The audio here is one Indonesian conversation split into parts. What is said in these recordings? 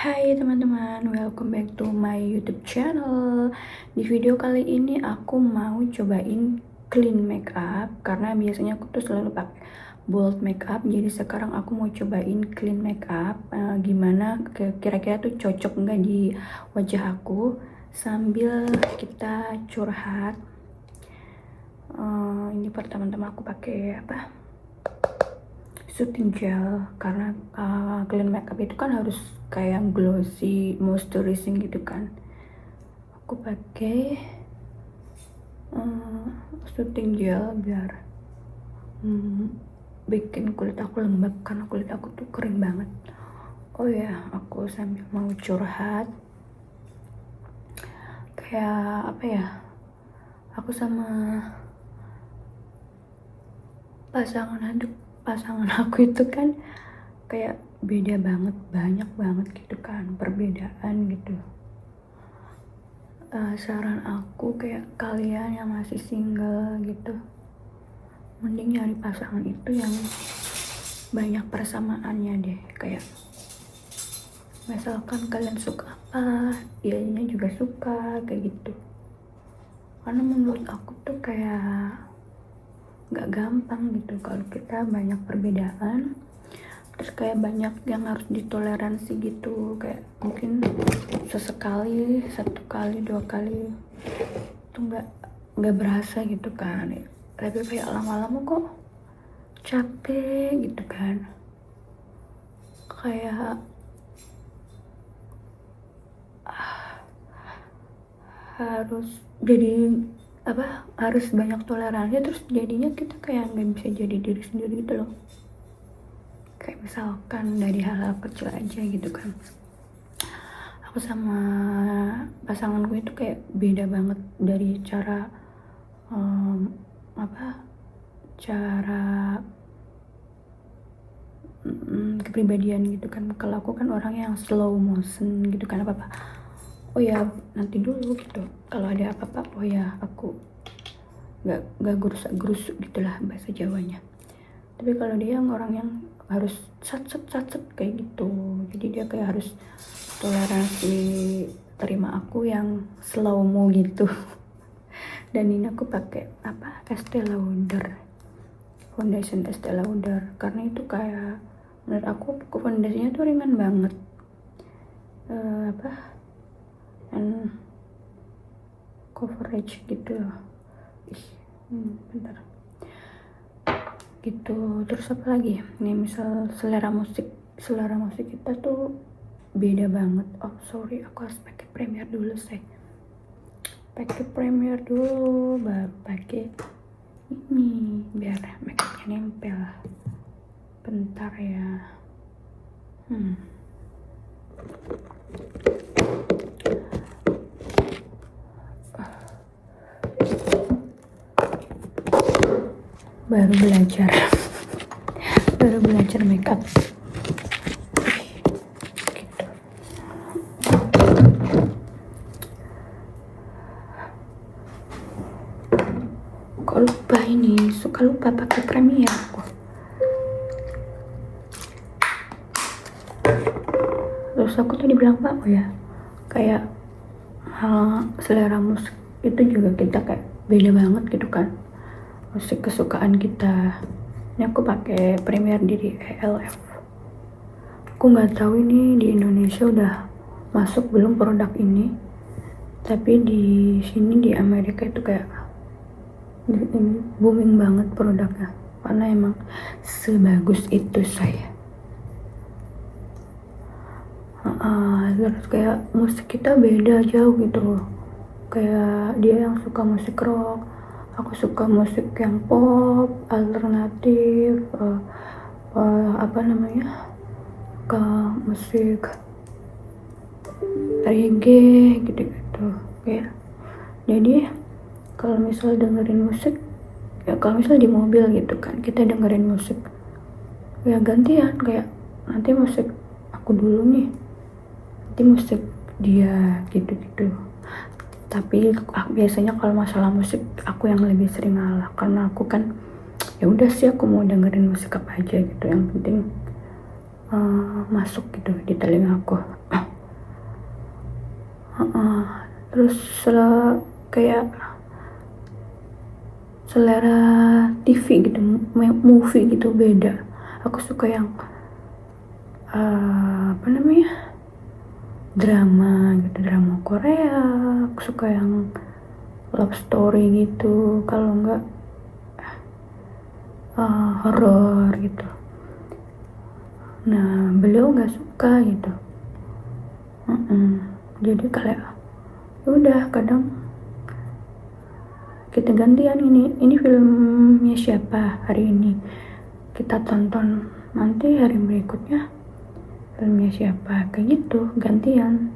Hai teman-teman, welcome back to my YouTube channel. Di video kali ini aku mau cobain clean makeup karena biasanya aku tuh selalu pakai bold makeup. Jadi sekarang aku mau cobain clean makeup. Gimana kira-kira tuh cocok nggak di wajah aku sambil kita curhat. Ini pertama-tama aku pakai apa? Soothing gel karena clean makeup itu kan harus kayak glossy moisturizing gitu kan. Aku pakai soothing gel biar bikin kulit aku lembab karena kulit aku tuh kering banget. Oh ya, aku sambil mau curhat kayak apa ya, aku sama pasangan aku itu kan kayak beda banget, banyak banget gitu kan perbedaan gitu. Saran aku kayak kalian yang masih single gitu, mending nyari pasangan itu yang banyak persamaannya deh. Kayak misalkan kalian suka apa, dianya juga suka, kayak gitu. Karena menurut aku tuh kayak nggak gampang gitu kalau kita banyak perbedaan, terus kayak banyak yang harus ditoleransi gitu. Kayak mungkin sesekali, 1 kali 2 kali itu nggak berasa gitu kan, tapi kayak lama-lama kok capek gitu kan. Kayak harus banyak toleransi, terus jadinya kita kayak nggak bisa jadi diri sendiri gitu loh. Kayak misalkan dari hal-hal kecil aja gitu kan, aku sama pasanganku itu kayak beda banget dari cara kepribadian gitu kan. Kalau aku kan orang yang slow motion gitu kan, apa-apa oh ya nanti dulu gitu, kalau ada apa-apa oh ya aku nggak gerusak-gerusuk gitulah bahasa Jawanya. Tapi kalau dia orang yang harus sat kayak gitu, jadi dia kayak harus toleransi terima aku yang slow mo gitu. Dan ini aku pakai Estee Lauder, foundation Estee Lauder, karena itu kayak menurut aku foundasinya tuh ringan banget. And coverage gitu. Bentar gitu. Terus apa lagi nih, misal selera musik kita tuh beda banget. Oh sorry, aku harus pakai Premiere dulu baru pakai ini biar makeupnya nempel. Bentar ya. baru belajar makeup gitu. Kok lupa, ini suka lupa pakai Premiere aku. Terus aku tadi bilang apa ya, kayak selera musik itu juga kita kayak beda banget gitu kan, musik kesukaan kita. Ini aku pakai Premiere di ELF. Aku nggak tahu ini di Indonesia udah masuk belum produk ini, tapi di sini di Amerika itu kayak ini booming banget produknya karena emang sebagus itu saya. Terus kayak musik kita beda jauh gitu loh. Kayak dia yang suka musik rock, aku suka musik yang pop, alternatif, ke musik reggae gitu-gitu. Kayak jadi kalau misal dengerin musik ya, kalau misal di mobil gitu kan kita dengerin musik ya gantian, kayak nanti musik aku dulu nih, nanti musik dia gitu-gitu. Tapi biasanya kalau masalah musik aku yang lebih sering ngalah, karena aku kan ya udah sih, aku mau dengerin musik apa aja gitu, yang penting masuk gitu di telinga aku. Terus kayak selera TV gitu, movie gitu beda. Aku suka yang apa namanya, drama gitu, drama Korea. Aku suka yang love story gitu, kalau enggak horror gitu. Nah, beliau nggak suka gitu. Jadi kayak ya udah, kadang kita gantian, ini filmnya siapa hari ini kita tonton, nanti hari berikutnya filmnya siapa, kayak gitu, gantian.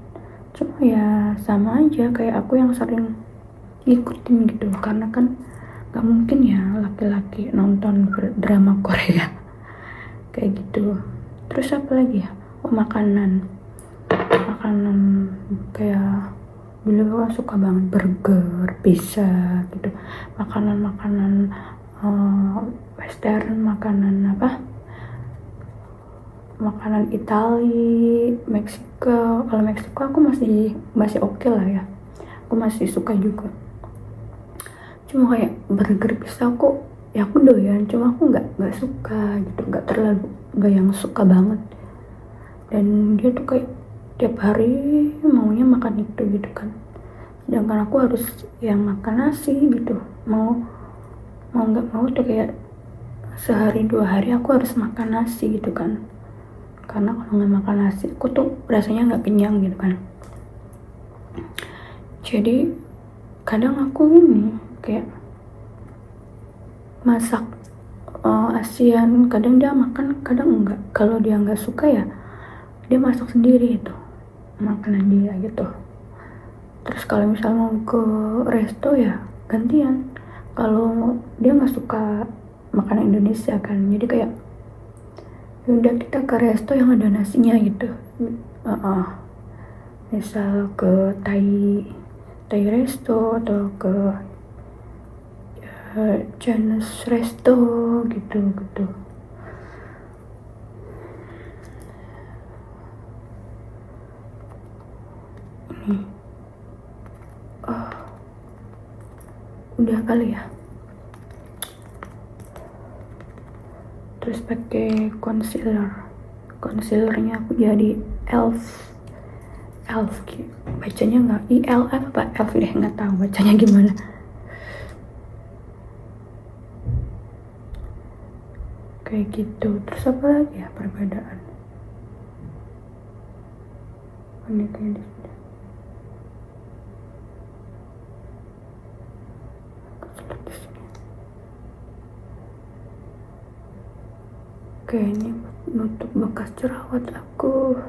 Cuma ya sama aja kayak aku yang sering ngikutin gitu, karena kan gak mungkin ya laki-laki nonton drama Korea kayak gitu. Terus apa lagi ya, makanan kayak dulu kan suka banget burger, pizza gitu, makanan western, makanan Itali, Meksiko. Kalau Meksiko aku masih oke lah ya, aku masih suka juga. Cuma kayak burger, pizza aku doyan, cuma aku nggak suka gitu, nggak yang suka banget. Dan dia tuh kayak tiap hari maunya makan itu gitu kan, sedangkan aku harus yang makan nasi gitu. Mau nggak mau tuh kayak sehari 2 hari aku harus makan nasi gitu kan, karena kalau nggak makan nasi aku tuh rasanya nggak kenyang gitu kan. Jadi kadang aku ini kayak masak ASEAN, kadang dia makan, kadang enggak. Kalau dia nggak suka ya dia masak sendiri itu makanan dia gitu. Terus kalau misalnya mau ke resto ya gantian, kalau dia nggak suka makanan Indonesia kan, jadi kayak udah kita ke resto yang ada nasinya gitu. Misal ke Thai resto atau ke Chinese resto gitu. Ini udah kali ya. Terus pakai concealernya aku jadi elf bacanya nggak ILF apa elf deh, nggak tahu bacanya gimana. Kayak gitu. Terus apa lagi ya perbedaan ini kayak kayaknya nutup bekas jerawat aku.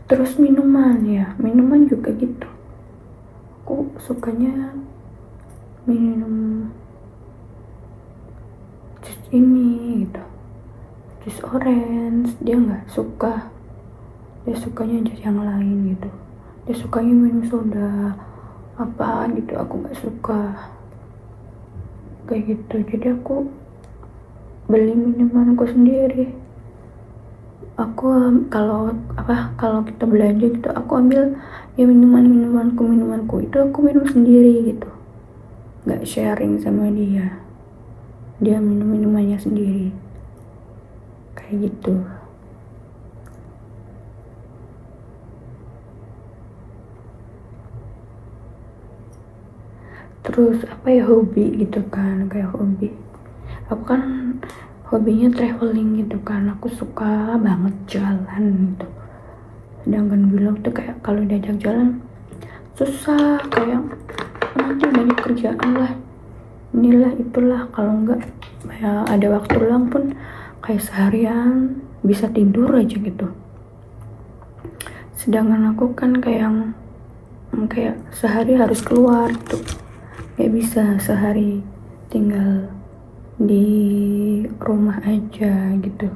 Terus minuman juga gitu, aku sukanya minum jus ini gitu, jus orange. Dia nggak suka, dia sukanya jus yang lain gitu. Dia sukanya minum soda apa gitu, aku nggak suka kayak gitu. Jadi aku beli minumanku sendiri. Aku kalau kita belanja gitu, aku ambil ya minumanku itu aku minum sendiri gitu, nggak sharing sama dia minum minumannya sendiri kayak gitu. Terus apa ya, hobi gitu kan, kayak hobi aku kan hobinya traveling gitu kan, aku suka banget jalan gitu. Sedangkan bilang tuh kayak kalau diajak jalan susah, kayak nanti banyak kerjaan lah, inilah itulah. Kalau enggak ya ada waktu luang pun kayak seharian bisa tidur aja gitu. Sedangkan aku kan kayak sehari harus keluar gitu, gak bisa sehari tinggal di rumah aja gitu.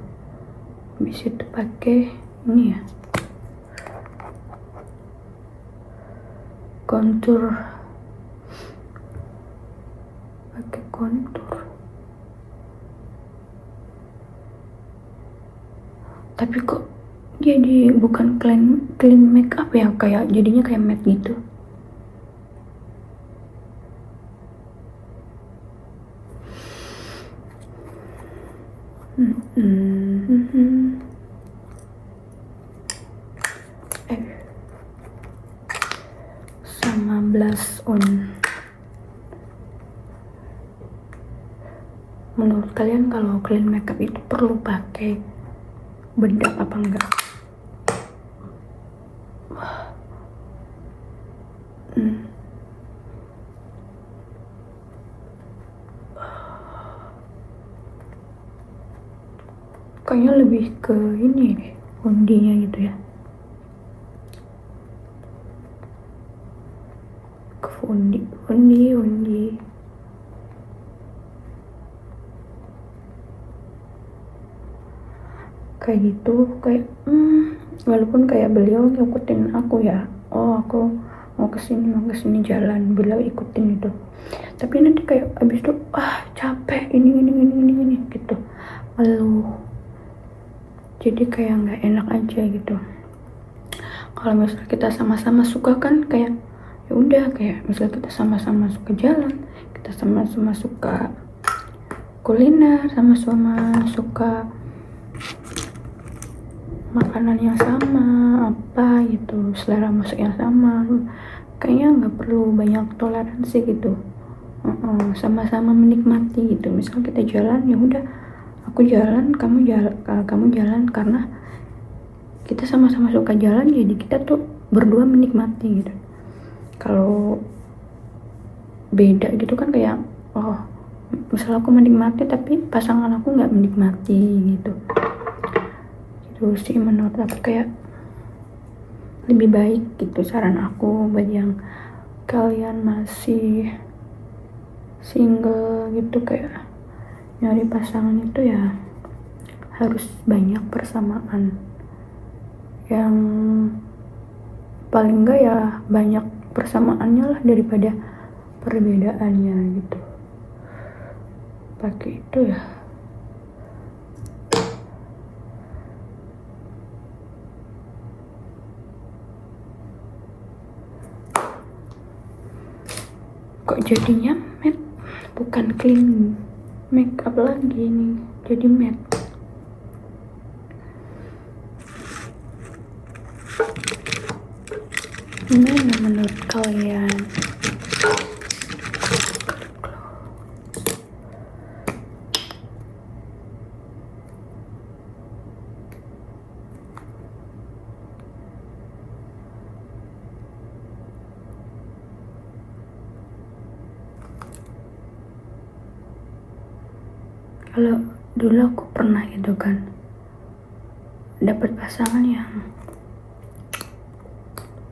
Habis itu pakai ini ya, pakai kontur tapi kok jadi bukan clean make up ya, kayak jadinya kayak matte gitu. Sama blush on. Menurut kalian kalau clean makeup itu perlu pakai bedak apa enggak? Kayaknya lebih ke ini deh, ondinya gitu ya. Ke ondi. Kayak gitu, kayak walaupun kayak beliau ngikutin aku ya, aku mau kesini jalan, beliau ikutin itu, tapi nanti kayak abis itu capek ini gitu, lalu jadi kayak nggak enak aja gitu. Kalau misalnya kita sama-sama suka kan kayak ya udah, kayak misalnya kita sama-sama suka jalan, kita sama-sama suka kuliner, sama-sama suka makanan yang sama, apa gitu, selera musik yang sama, kayaknya nggak perlu banyak toleransi gitu. Sama-sama menikmati gitu. Misal kita jalan, ya udah aku jalan, kamu jalan, karena kita sama-sama suka jalan, jadi kita tuh berdua menikmati gitu. Kalau beda gitu kan kayak misal aku menikmati tapi pasangan aku nggak menikmati gitu. Itu sih menurut aku kayak lebih baik gitu, saran aku buat yang kalian masih single gitu, kayak nyari pasangan itu ya harus banyak persamaan, yang paling enggak ya banyak persamaannya lah daripada perbedaannya gitu. Pakai itu ya. Kok jadinya matte, bukan clean make up lagi nih, jadi matte. Gimana menurut kalian? Kalau dulu aku pernah gitu kan, dapat pasangan yang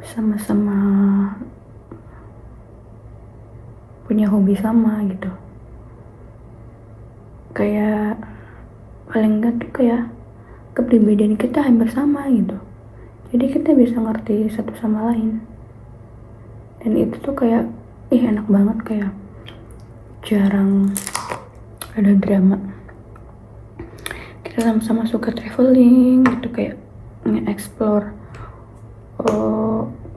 sama-sama punya hobi sama gitu, kayak paling enggak tuh kayak kepribadian kita hampir sama gitu, jadi kita bisa ngerti satu sama lain, dan itu tuh kayak enak banget, kayak jarang ada drama. Kita sama-sama suka traveling gitu, kayak nge-explore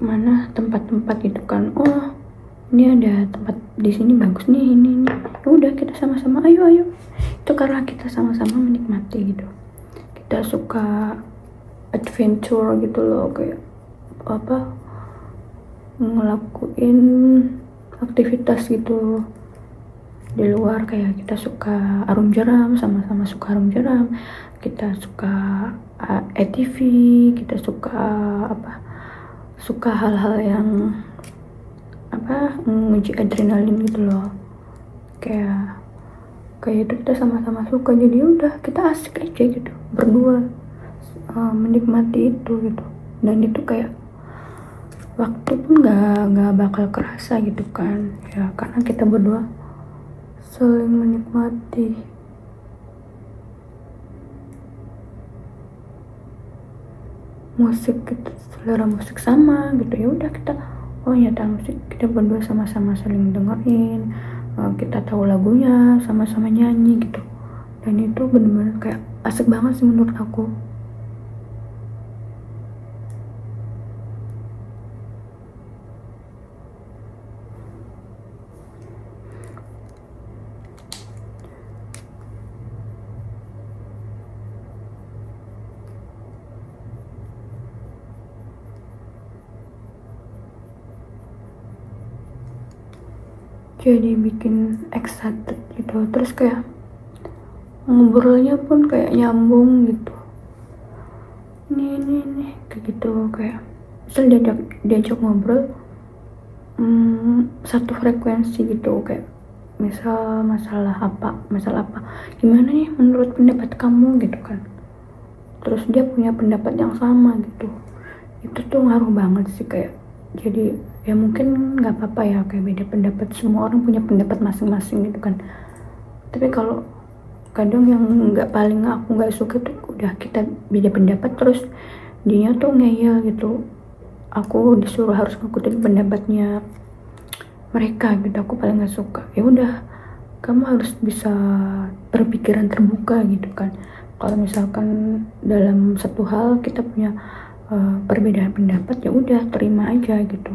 mana tempat-tempat gitu kan, ini ada tempat di sini bagus nih, ini ya udah kita sama-sama ayo, itu karena kita sama-sama menikmati gitu, kita suka adventure gitu loh, kayak ngelakuin aktivitas gitu di luar, kayak kita suka arum jeram, sama-sama suka arum jeram, kita suka ATV, kita suka hal-hal yang menguji adrenalin gitu loh, kayak itu kita sama-sama suka, jadi udah kita asik aja gitu berdua menikmati itu gitu, dan itu kayak waktu pun nggak bakal kerasa gitu kan ya, karena kita berdua saling menikmati. Musik gitu, selera musik sama gitu, ya udah kita nyata musik kita berdua sama-sama saling dengerin, kita tahu lagunya, sama-sama nyanyi gitu, dan itu bener-bener kayak asik banget sih menurut aku. jadi bikin excited gitu. Terus kayak ngobrolnya pun kayak nyambung gitu, ini kayak gitu. Kayak misal diajak ngobrol satu frekuensi gitu. Kayak misal masalah apa, gimana nih menurut pendapat kamu gitu kan, terus dia punya pendapat yang sama gitu. Itu tuh ngaruh banget sih. Kayak jadi ya mungkin nggak apa-apa ya kayak beda pendapat, semua orang punya pendapat masing-masing gitu kan. Tapi kalau kadang yang aku nggak suka tuh udah kita beda pendapat terus dia tuh ngeyel gitu, aku disuruh harus ngikutin pendapatnya mereka gitu. Aku paling nggak suka. Ya udah, kamu harus bisa berpikiran terbuka gitu kan. Kalau misalkan dalam satu hal kita punya perbedaan pendapat, ya udah terima aja gitu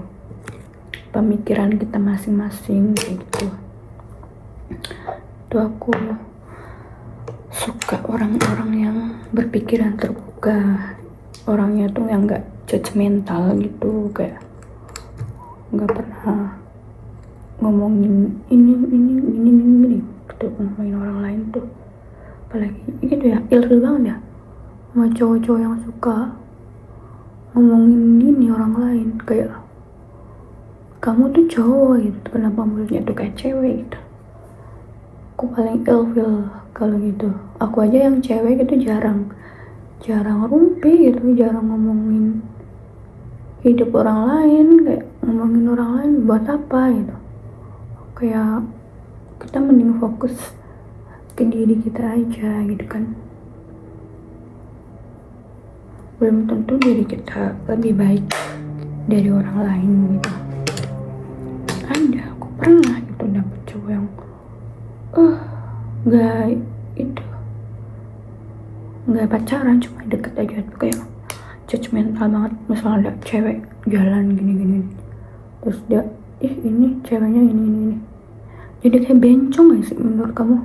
pemikiran kita masing-masing gitu. Itu aku suka orang-orang yang berpikiran terbuka, orangnya tuh yang nggak judgmental gitu, kayak nggak pernah ngomongin ini gitu, ngomongin orang lain tuh. Apalagi gitu ya, ilfil banget ya sama cowok-cowok yang suka ngomongin ini orang lain. Kayak kamu tuh cowok gitu, kenapa mulutnya tuh kayak cewek gitu. Aku paling ilfil kalau gitu. Aku aja yang cewek gitu jarang rumpi gitu, jarang ngomongin hidup orang lain. Kayak ngomongin orang lain buat apa gitu. Kayak kita mending fokus ke diri kita aja gitu kan. Belum tentu diri kita lebih baik dari orang lain gitu. Aku pernah gitu dapet cowok yang nggak pacaran, cuma deket aja tuh kayak judgmental banget. Misalnya ada cewek jalan gini terus dia ini ceweknya ini, jadi kayak bencong gak sih menurut kamu?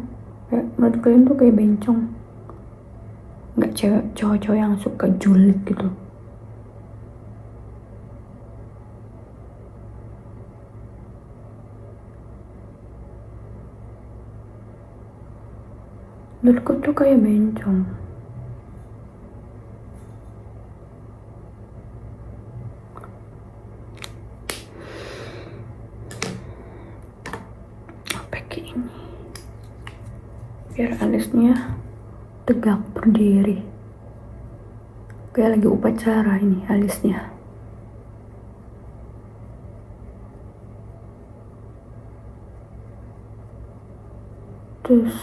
Kayak menurut kalian tuh kayak bencong nggak cowok-cowok yang suka julid gitu? Menurutku tuh kayak bencong. Pakai ini biar alisnya tegak berdiri, kayak lagi upacara ini alisnya. Terus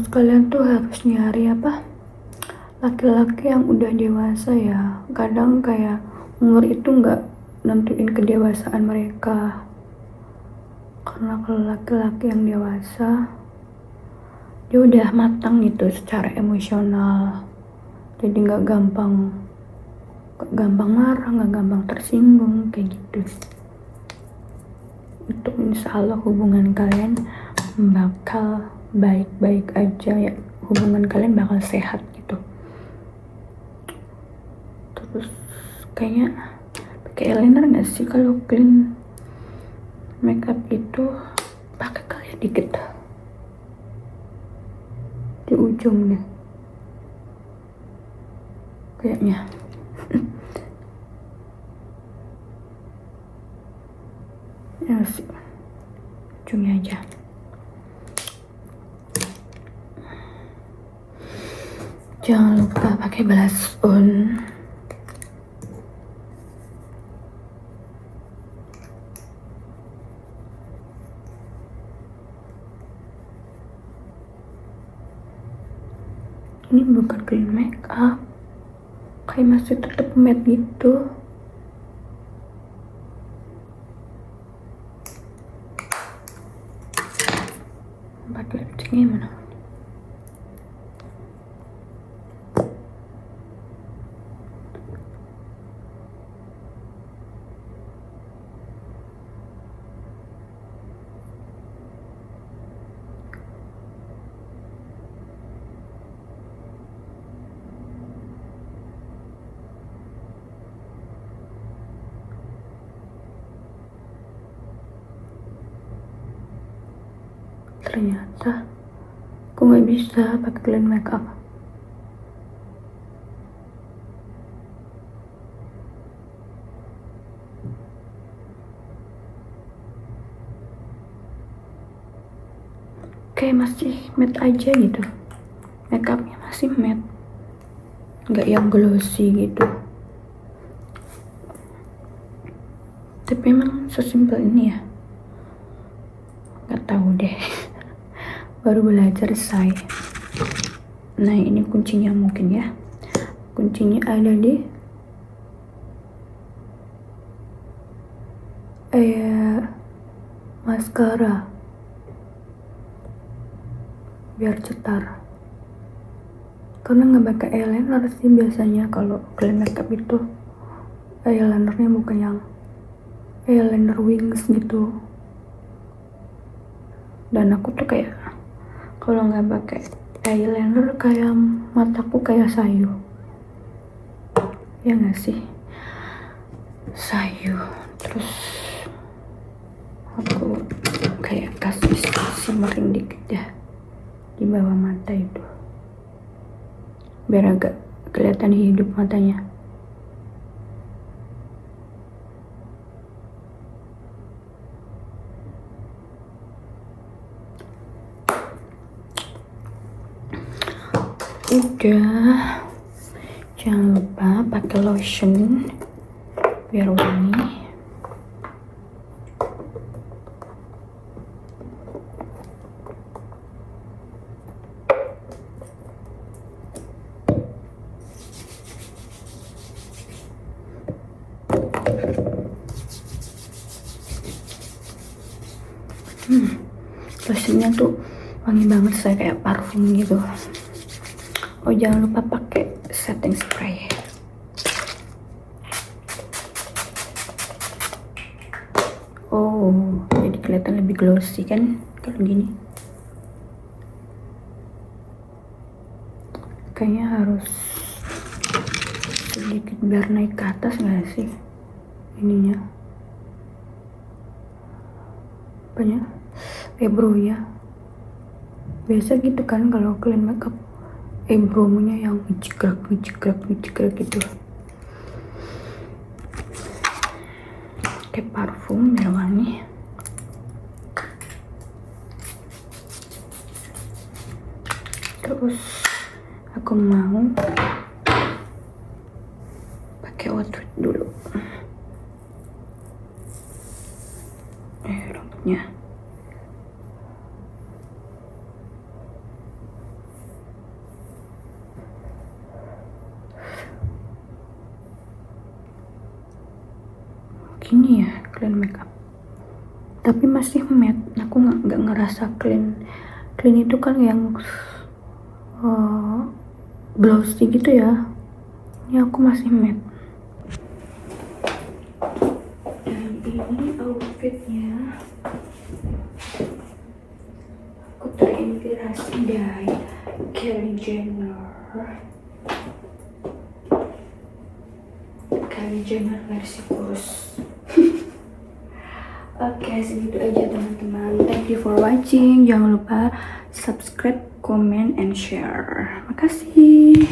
kalian tuh harus nyari laki-laki yang udah dewasa ya. Kadang kayak umur itu nggak nentuin kedewasaan mereka. Karena kalau laki-laki yang dewasa dia udah matang gitu secara emosional, jadi nggak gampang marah, nggak gampang tersinggung kayak gitu. Itu insya Allah hubungan kalian bakal baik-baik aja ya, hubungan kalian bakal sehat gitu. Terus kayaknya pakai eyeliner nggak sih kalau clean makeup itu? Pakai kali dikit di ujungnya kayaknya. Ya sih, ujungnya aja. Jangan lupa pakai blush on. Ini bukan clean makeup, kayak masih tetap matte gitu. Pakai lipstiknya mana? ternyata aku nggak bisa pakai clean makeup. Kayak masih matte aja gitu, makeupnya masih matte, nggak yang glossy gitu. Tapi emang sesimpel ini ya, nggak tahu deh. Baru belajar say. Nah ini kuncinya mungkin ya, kuncinya ada di maskara biar cetar, karena nggak pakai eyeliner sih biasanya kalau clean makeup itu. Eyelinernya bukan yang eyeliner wings gitu, dan aku tuh kayak kalau nggak pakai eyeliner kayak mataku kayak sayu, ya nggak sih, sayu. Terus aku kayak kasih shimmering dikit ya di bawah mata itu biar agak kelihatan hidup matanya. Udah, jangan lupa pakai lotion biar wangi. Lotionnya tuh wangi banget, saya kayak parfum gitu. Oh jangan lupa pakai setting spray. Oh jadi kelihatan lebih glossy kan kalau gini. Kayaknya harus sedikit biar naik ke atas nggak sih ininya, apanya, eyebrow-nya. Biasa gitu kan kalau clean makeup, eyebrow-nya yang ngejegrak gitu. Kayak parfum biar wangi. Terus aku mau pakai outfit dulu. Rambutnya. Gini ya clean makeup, tapi masih matte. Aku nggak ngerasa clean itu kan yang glossy gitu ya. Ini aku masih matte. Dan ini outfitnya aku terinspirasi dari Kylie Jenner versi kurus. Oke, segitu aja teman-teman. Thank you for watching. Jangan lupa subscribe, comment, and share. Makasih.